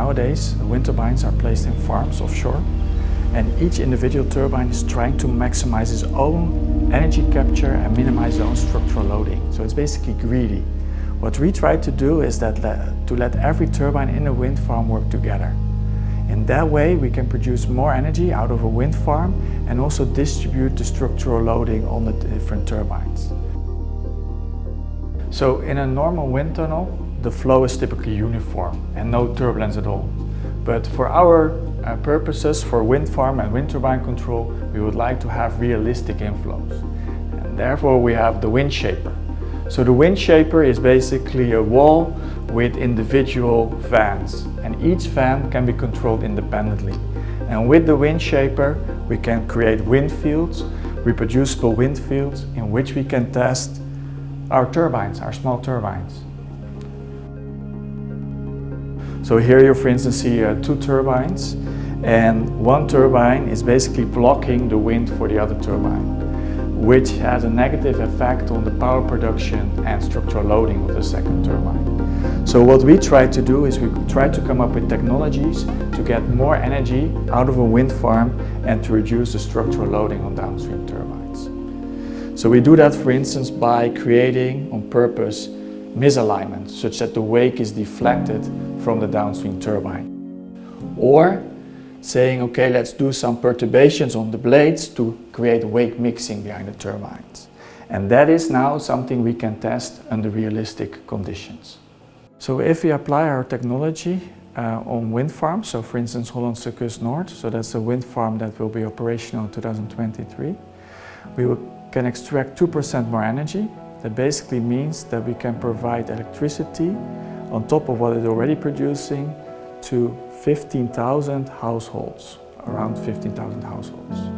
nowadays, wind turbines are placed in farms offshore, and each individual turbine is trying to maximize its own energy capture and minimize its own structural loading. So it's basically greedy. What we try to do is to let every turbine in a wind farm work together. In that way, we can produce more energy out of a wind farm and also distribute the structural loading on the different turbines. So in a normal wind tunnel, the flow is typically uniform and no turbulence at all. But for our purposes, for wind farm and wind turbine control, we would like to have realistic inflows. And therefore we have the wind shaper. So the wind shaper is basically a wall with individual fans, and each fan can be controlled independently. And with the wind shaper we can create wind fields, reproducible wind fields, in which we can test our turbines, our small turbines. So here you, for instance, see two turbines, and one turbine is basically blocking the wind for the other turbine, which has a negative effect on the power production and structural loading of the second turbine. So what we try to do is we try to come up with technologies to get more energy out of a wind farm and to reduce the structural loading on downstream turbines. So we do that, for instance, by creating on purpose misalignment, such that the wake is deflected from the downstream turbine. Or saying, okay, let's do some perturbations on the blades to create wake mixing behind the turbines. And that is now something we can test under realistic conditions. So if we apply our technology on wind farms, so for instance Hollandse Kust Noord, so that's a wind farm that will be operational in 2023, we can extract 2% more energy. That basically means that we can provide electricity on top of what it's already producing to 15,000 households, around 15,000 households.